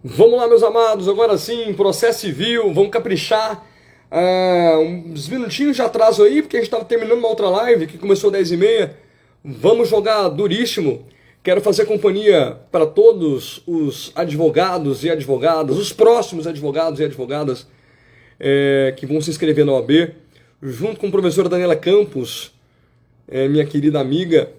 Vamos lá, meus amados, agora sim, processo civil, vamos caprichar. Uns minutinhos de atraso aí, porque a gente estava terminando uma outra live que começou às 10h30. Vamos jogar duríssimo. Quero fazer companhia para todos os advogados e advogadas, os próximos advogados e advogadas que vão se inscrever na OAB, junto com a professora Daniela Campos, minha querida amiga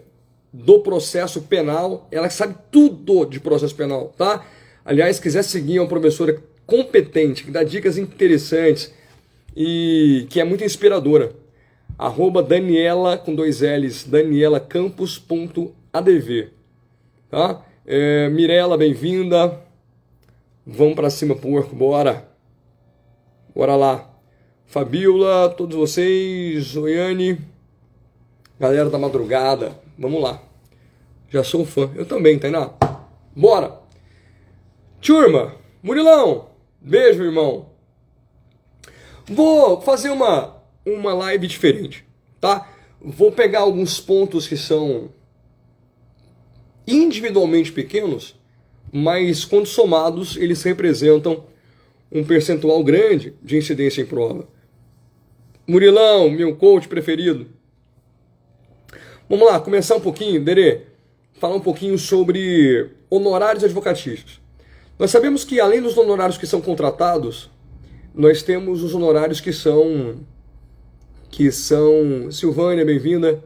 do processo penal. Ela sabe tudo de processo penal, tá? Aliás, se quiser seguir uma professora competente, que dá dicas interessantes e que é muito inspiradora, @Daniela, com 2 L's, danielacampos.adv, tá? Mirela, bem-vinda. Vamos pra cima, porco, bora. Bora lá. Fabiola, todos vocês, Oiane, galera da madrugada, vamos lá. Já sou fã, eu também, Tainá. Bora! Turma, Murilão, beijo, irmão. Vou fazer uma live diferente, tá? Vou pegar alguns pontos que são individualmente pequenos, mas quando somados eles representam um percentual grande de incidência em prova. Murilão, meu coach preferido. Vamos lá, começar um pouquinho, Derê, falar um pouquinho sobre honorários advocatícios. Nós sabemos que, além dos honorários que são contratados, nós temos os honorários que são Silvânia, bem-vinda,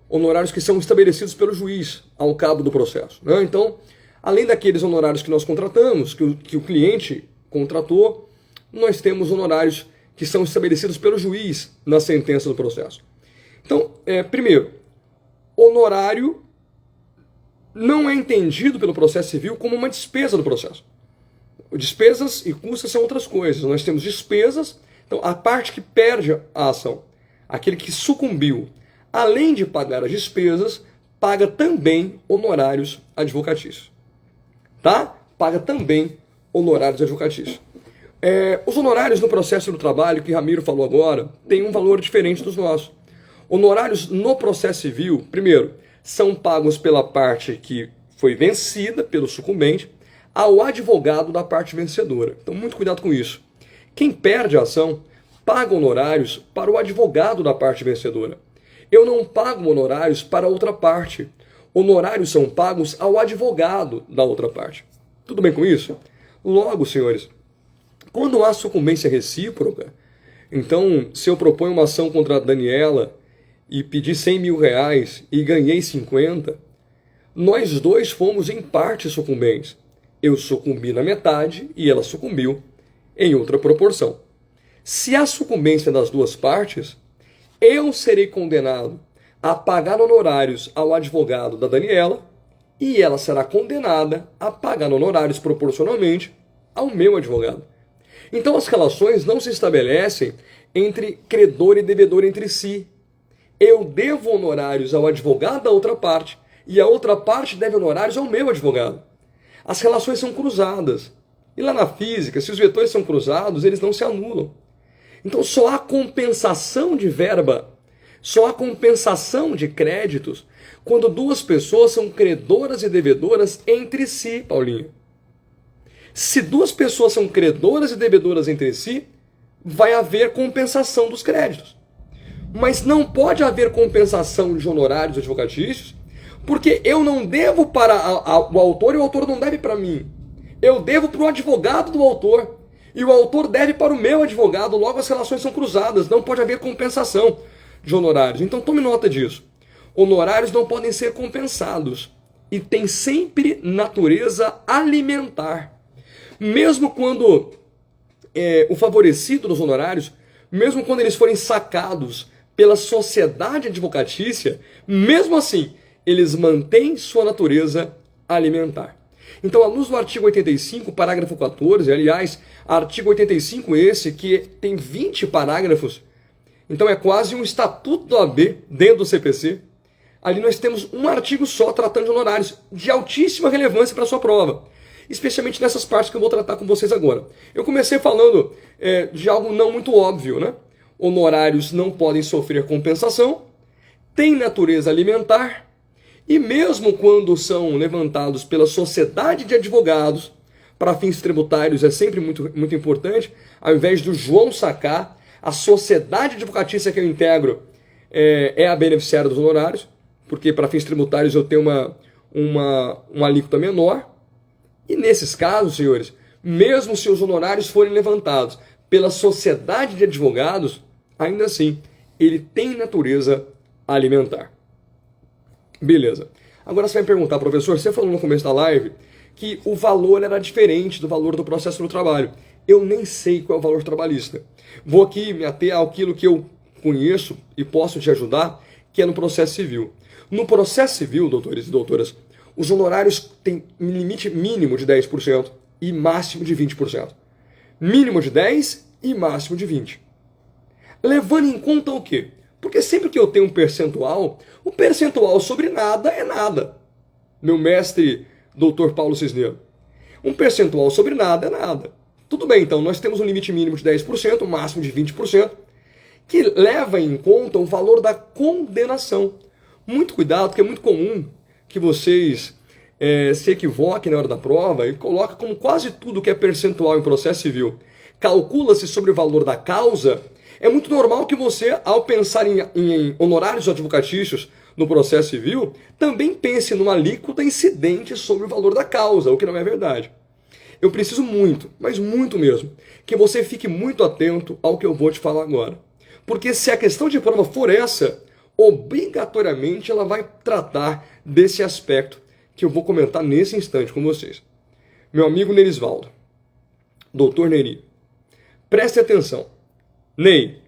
honorários que são estabelecidos pelo juiz ao cabo do processo, né? Então, além daqueles honorários que nós contratamos, que o cliente contratou, nós temos honorários que são estabelecidos pelo juiz na sentença do processo. Então, primeiro, honorário não é entendido pelo processo civil como uma despesa do processo. Despesas e custas são outras coisas. Nós temos despesas, então a parte que perde a ação, aquele que sucumbiu, além de pagar as despesas, paga também honorários advocatícios. Tá? Paga também honorários advocatícios. Os honorários no processo do trabalho, que Ramiro falou agora, têm um valor diferente dos nossos. Honorários no processo civil, primeiro, são pagos pela parte que foi vencida, pelo sucumbente, ao advogado da parte vencedora. Então, muito cuidado com isso. Quem perde a ação paga honorários para o advogado da parte vencedora. Eu não pago honorários para a outra parte. Honorários são pagos ao advogado da outra parte. Tudo bem com isso? Logo, senhores, quando há sucumbência recíproca, então, se eu proponho uma ação contra a Daniela e pedi 100 mil reais e ganhei 50, nós dois fomos em parte sucumbentes. Eu sucumbi na metade e ela sucumbiu em outra proporção. Se há sucumbência das duas partes, eu serei condenado a pagar honorários ao advogado da Daniela e ela será condenada a pagar honorários proporcionalmente ao meu advogado. Então as relações não se estabelecem entre credor e devedor entre si. Eu devo honorários ao advogado da outra parte e a outra parte deve honorários ao meu advogado. As relações são cruzadas. E lá na física, se os vetores são cruzados, eles não se anulam. Então só há compensação de verba, só há compensação de créditos quando duas pessoas são credoras e devedoras entre si, Paulinho. Se duas pessoas são credoras e devedoras entre si, vai haver compensação dos créditos. Mas não pode haver compensação de honorários advocatícios, porque eu não devo para o autor e o autor não deve para mim. Eu devo para o advogado do autor e o autor deve para o meu advogado, logo as relações são cruzadas, não pode haver compensação de honorários. Então tome nota disso. Honorários não podem ser compensados e tem sempre natureza alimentar. Mesmo quando o favorecido dos honorários, mesmo quando eles forem sacados pela sociedade advocatícia, mesmo assim, eles mantêm sua natureza alimentar. Então, à luz do artigo 85, parágrafo 14, aliás, artigo 85 esse, que tem 20 parágrafos, então é quase um estatuto da OAB dentro do CPC, ali nós temos um artigo só tratando de honorários de altíssima relevância para a sua prova, especialmente nessas partes que eu vou tratar com vocês agora. Eu comecei falando de algo não muito óbvio, né? Honorários não podem sofrer compensação, têm natureza alimentar, e mesmo quando são levantados pela sociedade de advogados para fins tributários é sempre muito importante. Ao invés do João sacar, a sociedade advocatícia que eu integro é a beneficiária dos honorários, porque para fins tributários eu tenho uma alíquota menor. E nesses casos, senhores, mesmo se os honorários forem levantados pela sociedade de advogados, ainda assim, ele tem natureza alimentar. Beleza. Agora você vai me perguntar, professor, você falou no começo da live que o valor era diferente do valor do processo do trabalho. Eu nem sei qual é o valor trabalhista. Vou aqui me ater àquilo que eu conheço e posso te ajudar, que é no processo civil. No processo civil, doutores e doutoras, os honorários têm limite mínimo de 10% e máximo de 20%. Mínimo de 10% e máximo de 20%. Levando em conta o quê? Porque sempre que eu tenho um percentual, o percentual sobre nada é nada. Meu mestre, doutor Paulo Cisneiro. Um percentual sobre nada é nada. Tudo bem, então, nós temos um limite mínimo de 10%, um máximo de 20%, que leva em conta o valor da condenação. Muito cuidado, porque é muito comum que vocês se equivoquem na hora da prova e coloquem como quase tudo que é percentual em processo civil. Calcula-se sobre o valor da causa. É muito normal que você, ao pensar em honorários advocatícios no processo civil, também pense numa alíquota incidente sobre o valor da causa, o que não é verdade. Eu preciso muito, mas muito mesmo, que você fique muito atento ao que eu vou te falar agora. Porque se a questão de prova for essa, obrigatoriamente ela vai tratar desse aspecto que eu vou comentar nesse instante com vocês. Meu amigo Nerisvaldo, doutor Neri, preste atenção. Ney,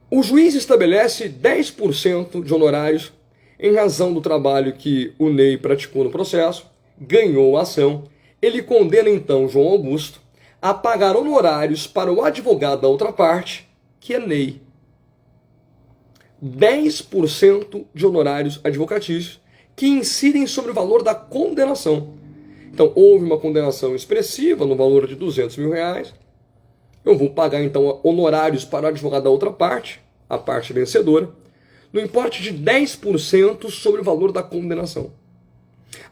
o juiz estabelece 10% de honorários em razão do trabalho que o Ney praticou no processo, ganhou a ação. Ele condena então João Augusto a pagar honorários para o advogado da outra parte, que é Ney. 10% de honorários advocatícios que incidem sobre o valor da condenação. Então, houve uma condenação expressiva no valor de R$200 mil. Eu vou pagar, então, honorários para o advogado da outra parte, a parte vencedora, no importe de 10% sobre o valor da condenação.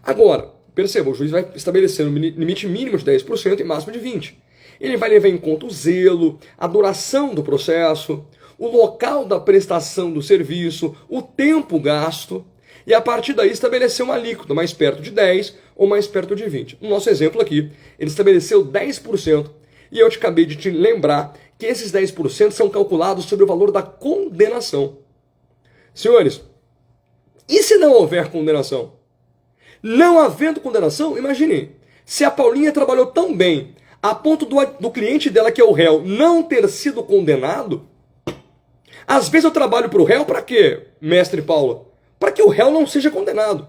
Agora, perceba, o juiz vai estabelecer um limite mínimo de 10% e máximo de 20%. Ele vai levar em conta o zelo, a duração do processo, o local da prestação do serviço, o tempo gasto, e a partir daí estabelecer uma alíquota mais perto de 10% ou mais perto de 20%. No nosso exemplo aqui, ele estabeleceu 10%, e eu acabei de te lembrar que esses 10% são calculados sobre o valor da condenação. Senhores, e se não houver condenação? Não havendo condenação, imagine, se a Paulinha trabalhou tão bem a ponto do cliente dela, que é o réu, não ter sido condenado. Às vezes eu trabalho para o réu para quê, mestre Paula? Para que o réu não seja condenado.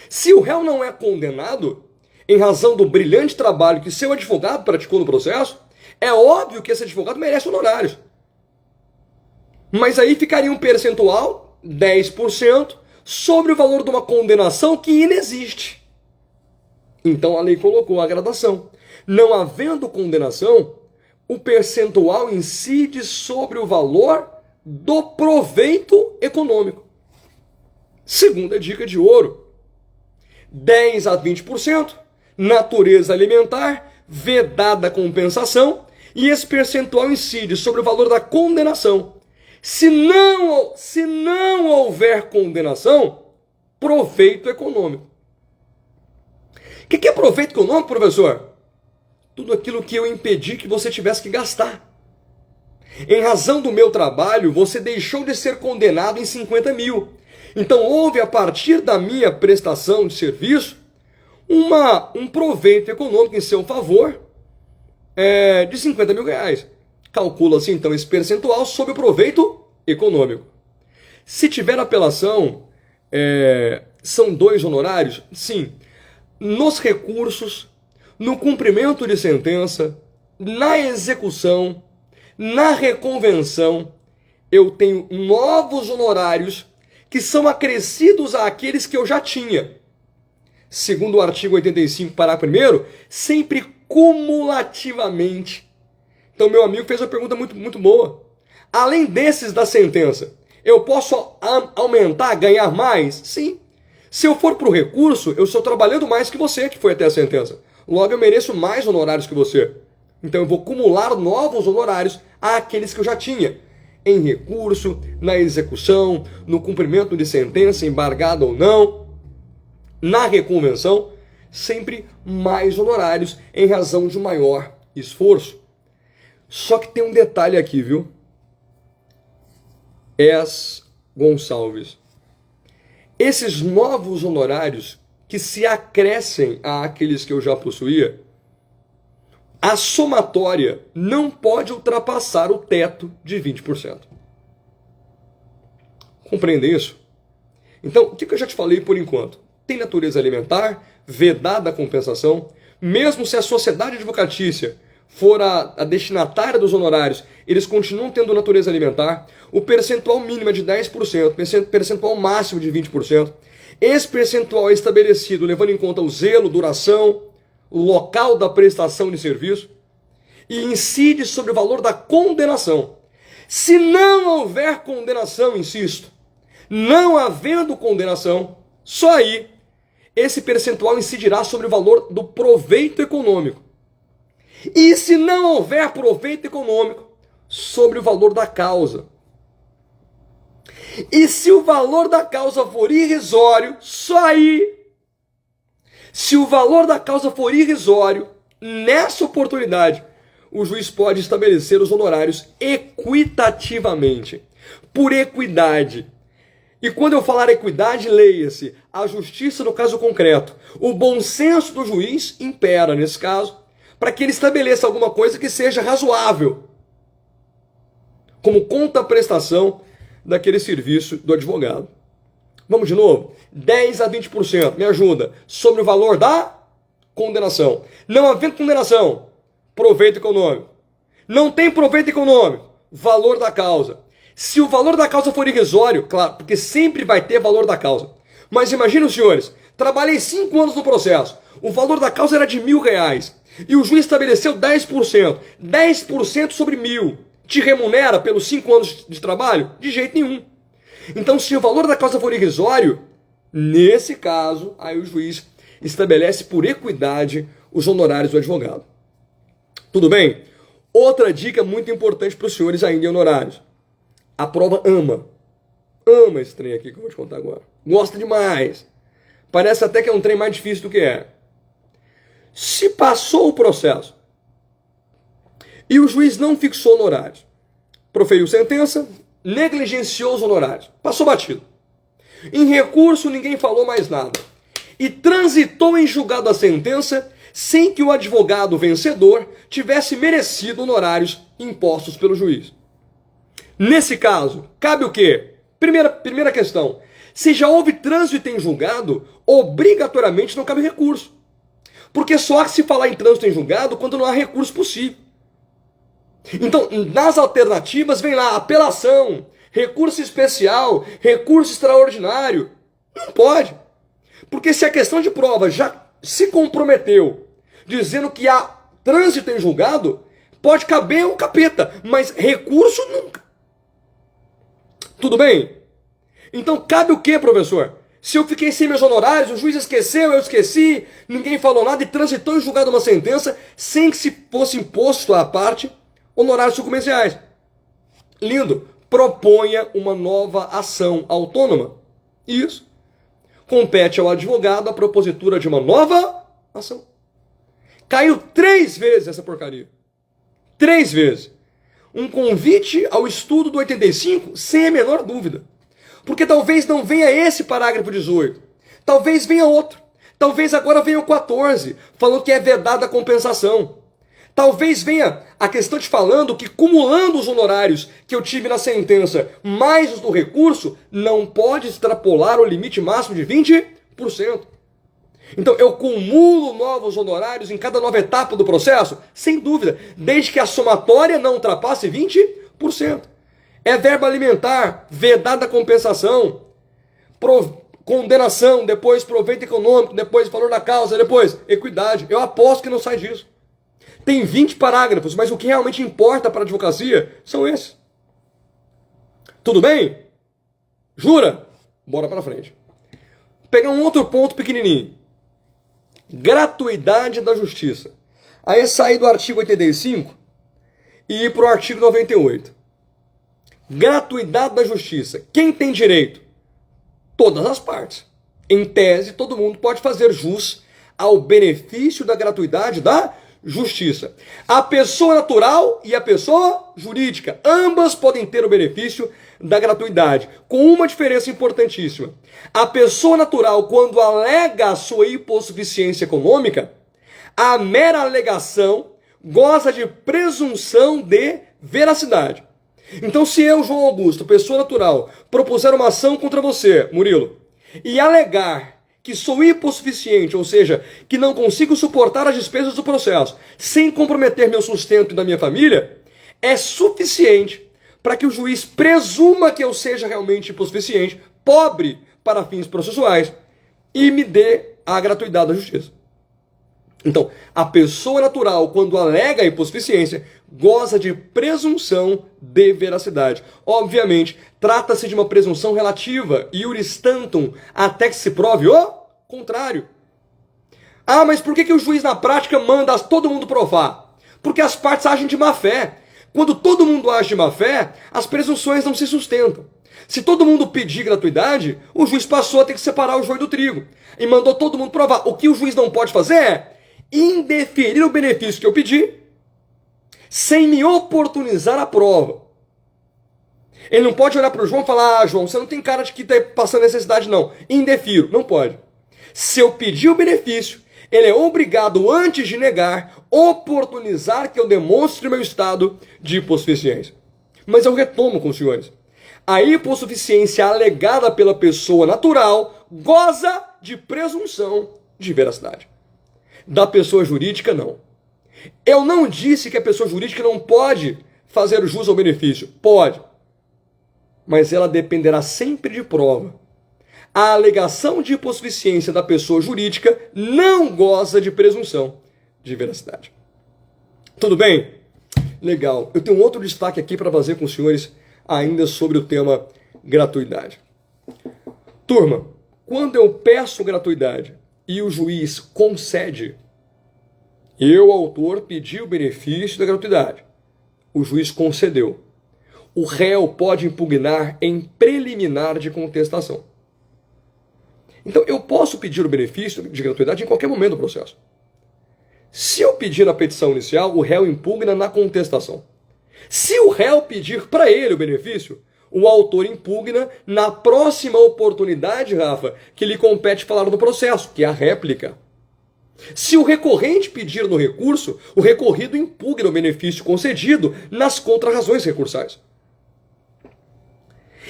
Se o réu não é condenado, em razão do brilhante trabalho que seu advogado praticou no processo, é óbvio que esse advogado merece honorários. Mas aí ficaria um percentual, 10%, sobre o valor de uma condenação que inexiste. Então a lei colocou a gradação. Não havendo condenação, o percentual incide sobre o valor do proveito econômico. Segunda dica de ouro: 10 a 20%, natureza alimentar, vedada compensação, e esse percentual incide sobre o valor da condenação. Se não houver condenação, proveito econômico. O que é proveito econômico, professor? Tudo aquilo que eu impedi que você tivesse que gastar. Em razão do meu trabalho, você deixou de ser condenado em 50 mil. Então houve, a partir da minha prestação de serviço, um proveito econômico em seu favor de 50 mil reais. Calcula-se então esse percentual sobre o proveito econômico. Se tiver apelação, são 2 honorários? Sim. Nos recursos, no cumprimento de sentença, na execução, na reconvenção, eu tenho novos honorários que são acrescidos àqueles que eu já tinha. Segundo o artigo 85, parágrafo 1º, sempre cumulativamente. Então, meu amigo fez uma pergunta muito boa. Além desses da sentença, eu posso aumentar, ganhar mais? Sim. Se eu for para o recurso, eu estou trabalhando mais que você que foi até a sentença. Logo, eu mereço mais honorários que você. Então, eu vou acumular novos honorários àqueles que eu já tinha. Em recurso, na execução, no cumprimento de sentença, embargada ou não, na reconvenção, sempre mais honorários em razão de um maior esforço. Só que tem um detalhe aqui, viu? Gonçalves. Esses novos honorários que se acrescem àqueles que eu já possuía, a somatória não pode ultrapassar o teto de 20%. Compreende isso? Então, o que eu já te falei por enquanto? Tem natureza alimentar, vedada a compensação, mesmo se a sociedade advocatícia for a destinatária dos honorários, eles continuam tendo natureza alimentar, o percentual mínimo é de 10%, percentual máximo de 20%. Esse percentual é estabelecido levando em conta o zelo, duração, o local da prestação de serviço e incide sobre o valor da condenação. Se não houver condenação, insisto, não havendo condenação, só aí esse percentual incidirá sobre o valor do proveito econômico. E se não houver proveito econômico, sobre o valor da causa. E se o valor da causa for irrisório, só aí. Se o valor da causa for irrisório, nessa oportunidade, o juiz pode estabelecer os honorários equitativamente, por equidade. E quando eu falar equidade, leia-se a justiça no caso concreto. O bom senso do juiz impera nesse caso, para que ele estabeleça alguma coisa que seja razoável, como contraprestação daquele serviço do advogado. Vamos de novo? 10 a 20%, me ajuda, sobre o valor da condenação. Não havendo condenação, proveito econômico. Não tem proveito econômico, valor da causa. Se o valor da causa for irrisório, claro, porque sempre vai ter valor da causa. Mas imaginem, senhores, trabalhei 5 anos no processo, o valor da causa era de R$1.000, e o juiz estabeleceu 10%. 10% sobre 1.000. Te remunera pelos 5 anos de trabalho? De jeito nenhum. Então, se o valor da causa for irrisório, nesse caso, aí o juiz estabelece por equidade os honorários do advogado. Tudo bem? Outra dica muito importante para os senhores ainda em honorários. A prova ama. Ama esse trem aqui que eu vou te contar agora. Gosta demais. Parece até que é um trem mais difícil do que é. Se passou o processo e o juiz não fixou honorários, proferiu sentença, negligenciou os honorários, passou batido. Em recurso, ninguém falou mais nada. E transitou em julgado a sentença sem que o advogado vencedor tivesse merecido honorários impostos pelo juiz. Nesse caso, cabe o quê? Primeira questão. Se já houve trânsito em julgado, obrigatoriamente não cabe recurso. Porque só se falar em trânsito em julgado quando não há recurso possível. Então, nas alternativas vem lá apelação, recurso especial, recurso extraordinário. Não pode. Porque se a questão de prova já se comprometeu dizendo que há trânsito em julgado, pode caber o capeta, mas recurso nunca. Tudo bem? Então cabe o quê, professor? Se eu fiquei sem meus honorários, o juiz esqueceu, eu esqueci, ninguém falou nada e transitou em julgado uma sentença sem que se fosse imposto à parte honorários sucumbenciais. Lindo. Proponha uma nova ação autônoma. Isso. Compete ao advogado a propositura de uma nova ação. Caiu 3 vezes essa porcaria. 3 vezes. Um convite ao estudo do 85, sem a menor dúvida. Porque talvez não venha esse parágrafo 18. Talvez venha outro. Talvez agora venha o 14, falando que é vedada a compensação. Talvez venha a questão te falando que, cumulando os honorários que eu tive na sentença, mais os do recurso, não pode extrapolar o limite máximo de 20%. Então, eu cumulo novos honorários em cada nova etapa do processo? Sem dúvida, desde que a somatória não ultrapasse 20%. É verba alimentar, vedada a compensação, condenação, depois proveito econômico, depois valor da causa, depois equidade. Eu aposto que não sai disso. Tem 20 parágrafos, mas o que realmente importa para a advocacia são esses. Tudo bem? Jura? Bora para frente. Vou pegar um outro ponto pequenininho. Gratuidade da justiça. Aí é sair do artigo 85 e ir para o artigo 98. Gratuidade da justiça. Quem tem direito? Todas as partes. Em tese, todo mundo pode fazer jus ao benefício da gratuidade da justiça. A pessoa natural e a pessoa jurídica, ambas podem ter o benefício da gratuidade, com uma diferença importantíssima. A pessoa natural, quando alega a sua hipossuficiência econômica, a mera alegação goza de presunção de veracidade. Então, se eu, João Augusto, pessoa natural, propuser uma ação contra você, Murilo, e alegar que sou hipossuficiente, ou seja, que não consigo suportar as despesas do processo, sem comprometer meu sustento e da minha família, é suficiente para que o juiz presuma que eu seja realmente hipossuficiente, pobre para fins processuais, e me dê a gratuidade da justiça. Então, a pessoa natural, quando alega a hipossuficiência, goza de presunção de veracidade. Obviamente, trata-se de uma presunção relativa, iuris tantum, até que se prove o contrário. Ah, mas por que o juiz na prática manda todo mundo provar? Porque as partes agem de má fé. Quando todo mundo age de má fé, as presunções não se sustentam. Se todo mundo pedir gratuidade, o juiz passou a ter que separar o joio do trigo e mandou todo mundo provar. O que o juiz não pode fazer é indeferir o benefício que eu pedi sem me oportunizar a prova. Ele não pode olhar para o João e falar: ah, João, você não tem cara de que está passando necessidade, não. Indefiro. Não pode. Se eu pedir o benefício, ele é obrigado, antes de negar, oportunizar que eu demonstre meu estado de hipossuficiência. Mas eu retomo com os senhores. A hipossuficiência alegada pela pessoa natural goza de presunção de veracidade. Da pessoa jurídica, não. Eu não disse que a pessoa jurídica não pode fazer jus ao benefício. Pode. Mas ela dependerá sempre de prova. A alegação de hipossuficiência da pessoa jurídica não goza de presunção de veracidade. Tudo bem? Legal. Eu tenho um outro destaque aqui para fazer com os senhores ainda sobre o tema gratuidade. Turma, quando eu peço gratuidade e o juiz concede, eu, autor, pedi o benefício da gratuidade. O juiz concedeu. O réu pode impugnar em preliminar de contestação. Então, eu posso pedir o benefício de gratuidade em qualquer momento do processo. Se eu pedir na petição inicial, o réu impugna na contestação. Se o réu pedir para ele o benefício, o autor impugna na próxima oportunidade, Rafa, que lhe compete falar no processo, que é a réplica. Se o recorrente pedir no recurso, o recorrido impugna o benefício concedido nas contrarrazões recursais.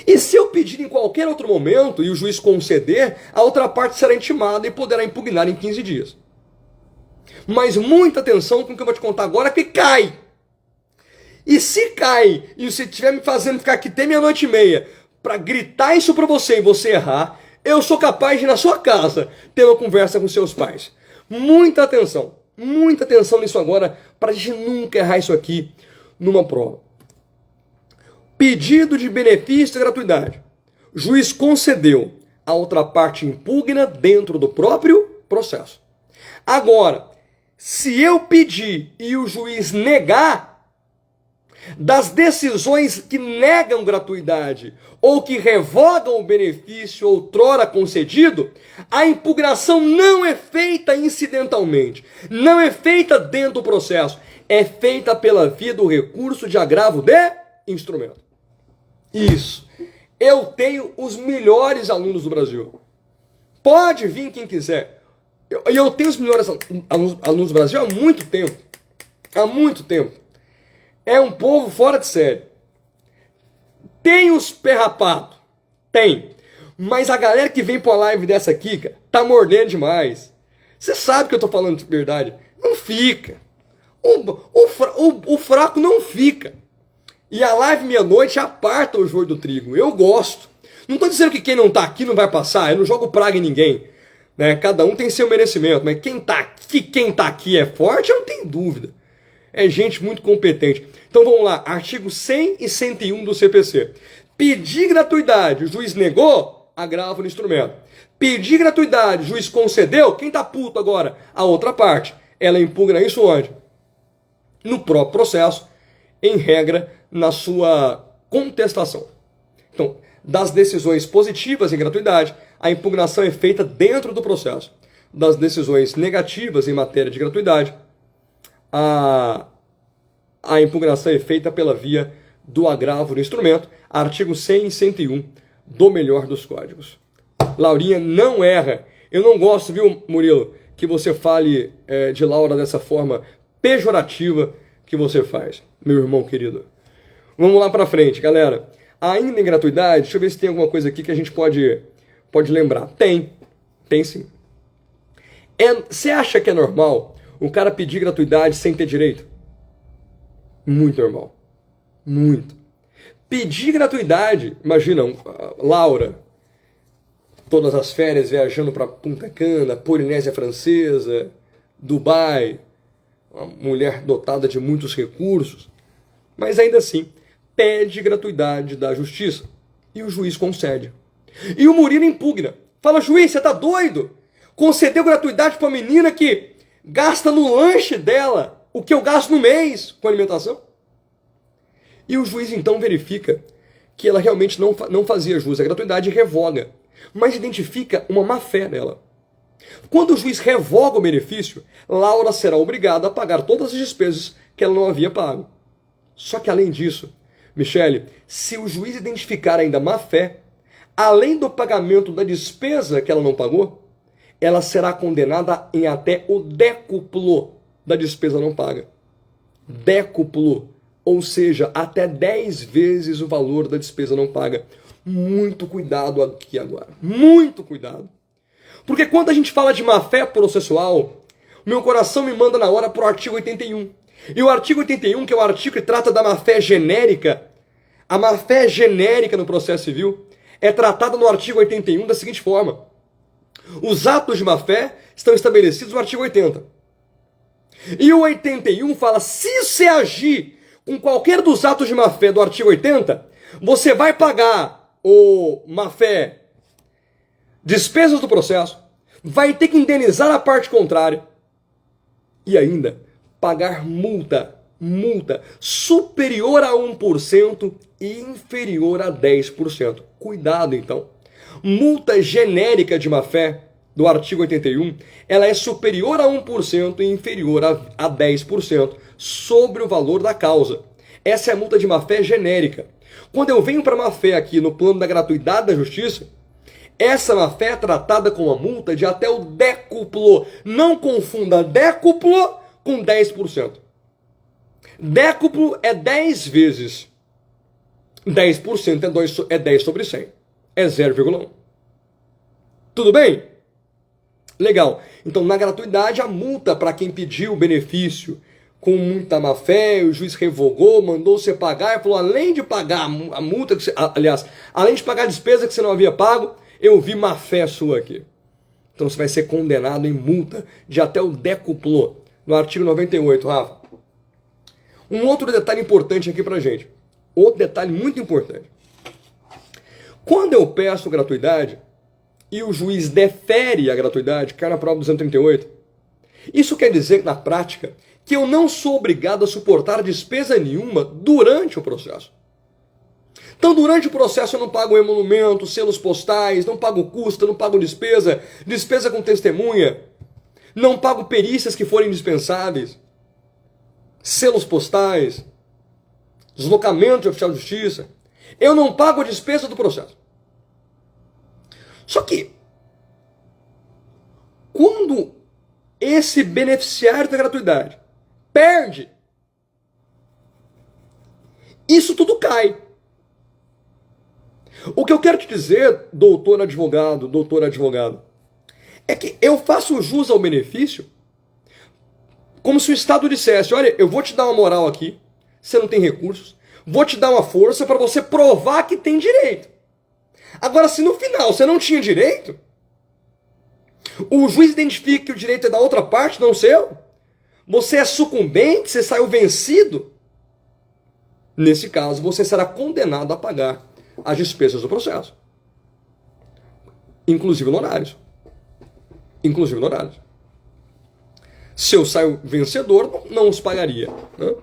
E se eu pedir em qualquer outro momento e o juiz conceder, a outra parte será intimada e poderá impugnar em 15 dias. Mas muita atenção com o que eu vou te contar agora, que cai. E se cai, e você estiver me fazendo ficar aqui até meia-noite e meia para gritar isso para você e você errar, eu sou capaz de ir na sua casa ter uma conversa com seus pais. Muita atenção nisso agora, para a gente nunca errar isso aqui numa prova. Pedido de benefício e gratuidade. O juiz concedeu, a outra parte impugna dentro do próprio processo. Agora, se eu pedir e o juiz negar, das decisões que negam gratuidade ou que revogam o benefício outrora concedido, a impugnação não é feita incidentalmente, não é feita dentro do processo, é feita pela via do recurso de agravo de instrumento. Isso. Eu tenho os melhores alunos do Brasil. Pode vir quem quiser. Eu tenho os melhores alunos do Brasil há muito tempo. Há muito tempo. É um povo fora de série. Tem os perrapatos. Tem. Mas a galera que vem pra uma live dessa aqui, cara, tá mordendo demais. Você sabe que eu tô falando de verdade. Não fica. O fraco não fica. E a live meia-noite aparta o joio do trigo. Eu gosto. Não tô dizendo que quem não tá aqui não vai passar. Eu não jogo praga em ninguém. Né? Cada um tem seu merecimento. Mas quem tá aqui é forte, eu não tenho dúvida. É gente muito competente. Então vamos lá, artigo 100 e 101 do CPC. Pedir gratuidade, o juiz negou, agravo no instrumento. Pedir gratuidade, juiz concedeu, quem tá puto agora? A outra parte. Ela impugna isso onde? No próprio processo, em regra, na sua contestação. Então, das decisões positivas em gratuidade, a impugnação é feita dentro do processo. Das decisões negativas em matéria de gratuidade, a impugnação é feita pela via do agravo do instrumento, artigo 100 e 101 do melhor dos códigos. Laurinha não erra. Eu não gosto, viu, Murilo, que você fale de Laura dessa forma pejorativa que você faz, meu irmão querido. Vamos lá para frente, galera. Ainda em gratuidade, deixa eu ver se tem alguma coisa aqui que a gente pode lembrar. Tem sim. Você acha que é normal o cara pedir gratuidade sem ter direito? Muito normal. Muito. Pedir gratuidade, imagina, Laura, todas as férias viajando para Punta Cana, Polinésia Francesa, Dubai, uma mulher dotada de muitos recursos, mas ainda assim pede gratuidade da justiça e o juiz concede. E o Murilo impugna. Fala, juiz, você tá doido? Concedeu gratuidade para uma menina que gasta no lanche dela o que eu gasto no mês com alimentação? E o juiz então verifica que ela realmente não fazia jus à gratuidade e revoga, mas identifica uma má-fé nela. Quando o juiz revoga o benefício, Laura será obrigada a pagar todas as despesas que ela não havia pago. Só que além disso, Michele, se o juiz identificar ainda má-fé, além do pagamento da despesa que ela não pagou, ela será condenada em até o décuplo da despesa não paga. Décuplo, ou seja, até 10 vezes o valor da despesa não paga. Muito cuidado aqui agora, muito cuidado. Porque quando a gente fala de má-fé processual, meu coração me manda na hora para o artigo 81. E o artigo 81, que é o artigo que trata da má-fé genérica, a má-fé genérica no processo civil é tratada no artigo 81 da seguinte forma: os atos de má-fé estão estabelecidos no artigo 80. E o 81 fala, se você agir com qualquer dos atos de má-fé do artigo 80, você vai pagar o má-fé despesas do processo, vai ter que indenizar a parte contrária e ainda pagar multa superior a 1% e inferior a 10%. Cuidado, então. Multa genérica de má-fé do artigo 81, ela é superior a 1% e inferior a 10% sobre o valor da causa. Essa é a multa de má-fé genérica. Quando eu venho para má-fé aqui no plano da gratuidade da justiça, essa má-fé é tratada com uma multa de até o décuplo. Não confunda décuplo com 10%. Décuplo é 10 vezes. 10% é 10 sobre 100. É 0,1. Tudo bem? Legal. Então, na gratuidade, a multa para quem pediu o benefício com muita má-fé, o juiz revogou, mandou você pagar e falou, além de pagar a multa, além de pagar a despesa que você não havia pago, eu vi má-fé sua aqui. Então, você vai ser condenado em multa de até o décuplo, no artigo 98, Rafa. Um outro detalhe importante aqui pra gente. Outro detalhe muito importante. Quando eu peço gratuidade e o juiz defere a gratuidade, cai na prova 238, isso quer dizer, na prática, que eu não sou obrigado a suportar despesa nenhuma durante o processo. Então, durante o processo eu não pago emolumento, selos postais, não pago custo, não pago despesa com testemunha, não pago perícias que forem indispensáveis, selos postais, deslocamento de oficial de justiça. Eu não pago a despesa do processo. Só que, quando esse beneficiário da gratuidade perde, isso tudo cai. O que eu quero te dizer, doutor advogado, é que eu faço jus ao benefício como se o Estado dissesse, olha, eu vou te dar uma moral aqui, você não tem recursos, vou te dar uma força para você provar que tem direito. Agora, se no final você não tinha direito, o juiz identifica que o direito é da outra parte, não seu, você é sucumbente, você saiu vencido, nesse caso você será condenado a pagar as despesas do processo. inclusive honorários. Inclusive honorários. Se eu saio vencedor, não os pagaria, né?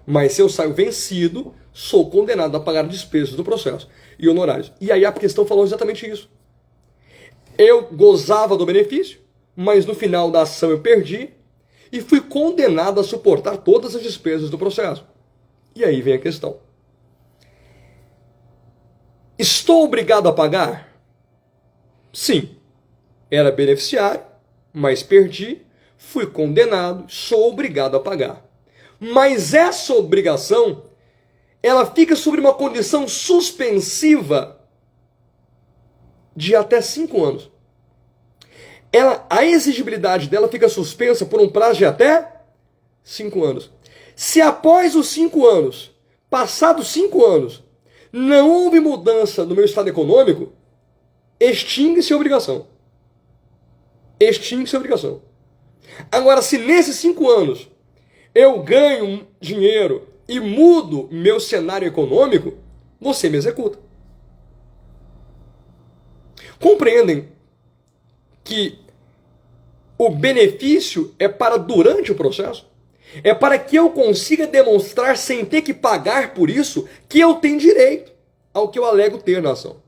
Mas se eu saio vencido, sou condenado a pagar despesas do processo e honorários. E aí a questão falou exatamente isso. Eu gozava do benefício, mas no final da ação eu perdi e fui condenado a suportar todas as despesas do processo. E aí vem a questão. Estou obrigado a pagar? Sim. Era beneficiário, mas perdi, fui condenado, sou obrigado a pagar. Mas essa obrigação, ela fica sobre uma condição suspensiva de até 5 anos. A exigibilidade dela fica suspensa por um prazo de até 5 anos. Se após os 5 anos, passados 5 anos, não houve mudança no meu estado econômico, extingue-se a obrigação. Extingue-se a obrigação. Agora, se nesses 5 anos eu ganho dinheiro e mudo meu cenário econômico, você me executa. Compreendem que o benefício é para durante o processo? É para que eu consiga demonstrar, sem ter que pagar por isso, que eu tenho direito ao que eu alego ter na ação.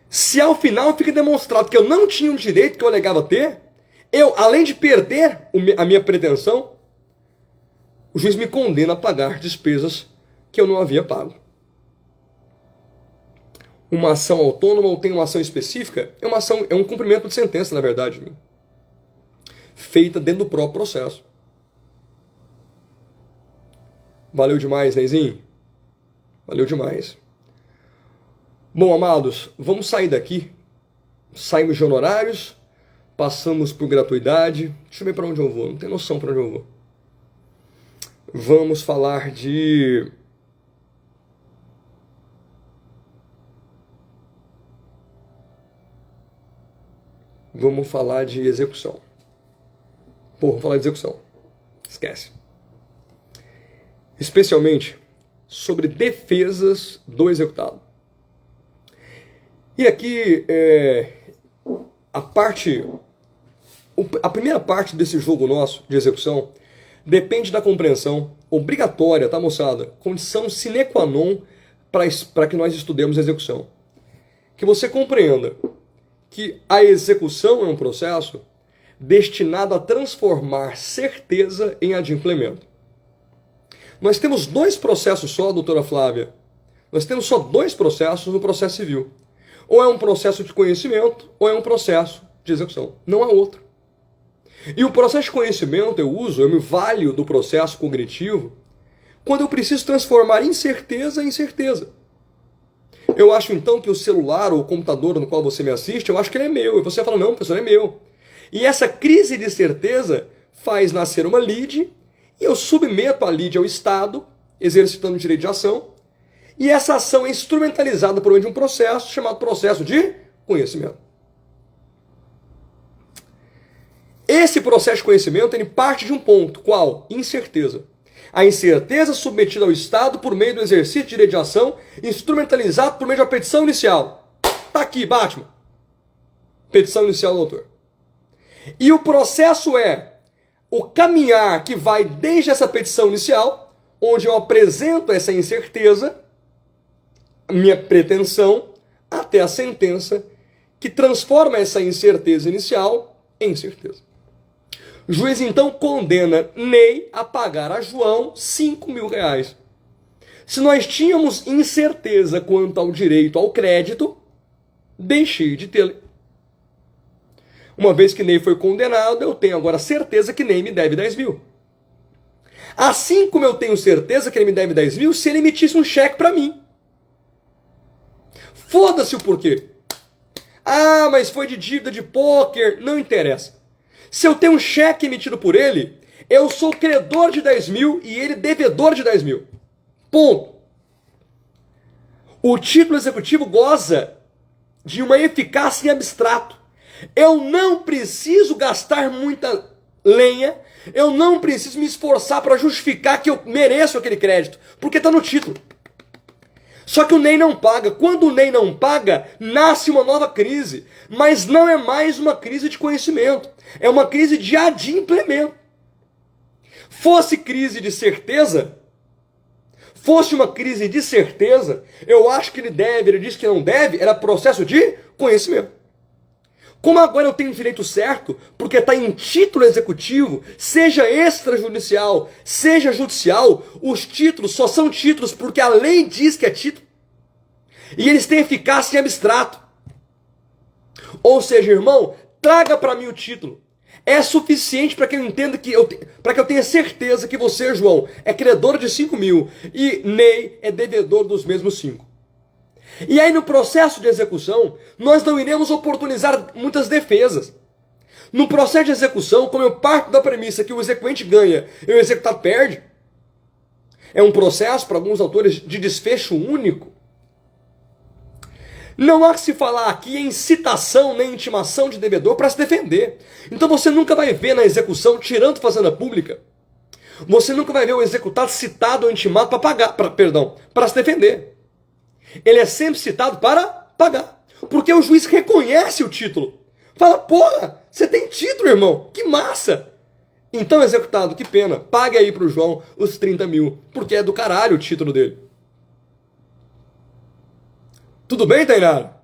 Se ao final fica demonstrado que eu não tinha o direito que eu alegava ter, eu, além de perder a minha pretensão, o juiz me condena a pagar despesas que eu não havia pago. Uma ação autônoma ou tem uma ação específica, é um cumprimento de sentença, na verdade, feita dentro do próprio processo. Valeu demais, Neizinho? Valeu demais. Bom, amados, vamos sair daqui. Saímos de honorários, passamos por gratuidade. Deixa eu ver para onde eu vou, não tenho noção para onde eu vou. Vamos falar de... Vamos falar de execução. Vamos falar de execução. Esquece. Especialmente sobre defesas do executado. E aqui, a primeira parte desse jogo nosso de execução depende da compreensão obrigatória, tá, moçada? Condição sine qua non para que nós estudemos a execução. Que você compreenda que a execução é um processo destinado a transformar certeza em adimplemento. Nós temos 2 processos só, doutora Flávia. Nós temos só 2 processos no processo civil. Ou é um processo de conhecimento, ou é um processo de execução. Não há outro. E o processo de conhecimento eu me valho do processo cognitivo quando eu preciso transformar incerteza em certeza. Eu acho então que o celular ou o computador no qual você me assiste, eu acho que ele é meu. E você fala, não, professor, é meu. E essa crise de certeza faz nascer uma lide, e eu submeto a lide ao Estado, exercitando o direito de ação, e essa ação é instrumentalizada por meio de um processo chamado processo de conhecimento. Esse processo de conhecimento ele parte de um ponto, qual? Incerteza. A incerteza submetida ao Estado por meio do exercício de direito de ação, instrumentalizado por meio de uma petição inicial. Tá aqui, Batman. Petição inicial do autor. E o processo é o caminhar que vai desde essa petição inicial, onde eu apresento essa incerteza, minha pretensão, até a sentença, que transforma essa incerteza inicial em certeza. O juiz então condena Ney a pagar a João R$5.000. Se nós tínhamos incerteza quanto ao direito ao crédito, deixei de tê-lo. Uma vez que Ney foi condenado, eu tenho agora certeza que Ney me deve 10 mil. Assim como eu tenho certeza que ele me deve 10 mil, se ele emitisse um cheque para mim. Foda-se o porquê. Ah, mas foi de dívida de pôquer. Não interessa. Se eu tenho um cheque emitido por ele, eu sou credor de 10 mil e ele devedor de 10 mil. Ponto. O título executivo goza de uma eficácia em abstrato. Eu não preciso gastar muita lenha, eu não preciso me esforçar para justificar que eu mereço aquele crédito, porque está no título. Só que o Ney não paga. Quando o Ney não paga, nasce uma nova crise. Mas não é mais uma crise de conhecimento. É uma crise de adimplemento. Fosse crise de certeza, fosse uma crise de certeza, eu acho que ele disse que não deve, era processo de conhecimento. Como agora eu tenho direito certo, porque está em título executivo, seja extrajudicial, seja judicial, os títulos só são títulos porque a lei diz que é título. E eles têm eficácia em abstrato. Ou seja, irmão, traga para mim o título. É suficiente para que eu entenda para que eu tenha certeza que você, João, é credor de 5 mil e Ney é devedor dos mesmos 5. E aí no processo de execução, nós não iremos oportunizar muitas defesas. No processo de execução, como eu parto da premissa que o exequente ganha e o executado perde, é um processo, para alguns autores, de desfecho único. Não há que se falar aqui em citação nem intimação de devedor para se defender. Então você nunca vai ver na execução, tirando fazenda pública, você nunca vai ver o executado citado ou intimado para se defender. Ele é sempre citado para pagar. Porque o juiz reconhece o título. Fala, porra, você tem título, irmão. Que massa. Então, executado, que pena. Pague aí pro João os 30 mil. Porque é do caralho o título dele. Tudo bem, Tainara?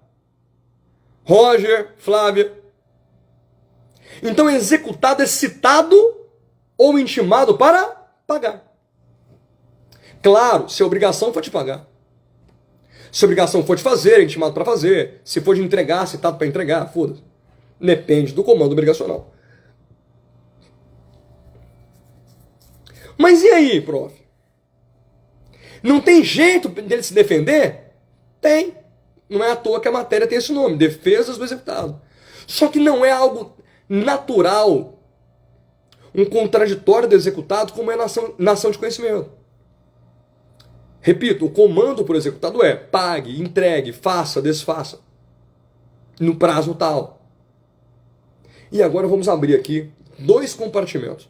Roger, Flávia. Então, executado é citado ou intimado para pagar. Claro, se a obrigação for te pagar. Se a obrigação for de fazer, é intimado para fazer. Se for de entregar, citado para entregar, foda-se. Depende do comando obrigacional. Mas e aí, prof? Não tem jeito dele se defender? Tem. Não é à toa que a matéria tem esse nome, defesas do executado. Só que não é algo natural, um contraditório do executado, como é na ação de conhecimento. Repito, o comando por executado é pague, entregue, faça, desfaça. No prazo tal. E agora vamos abrir aqui 2 compartimentos.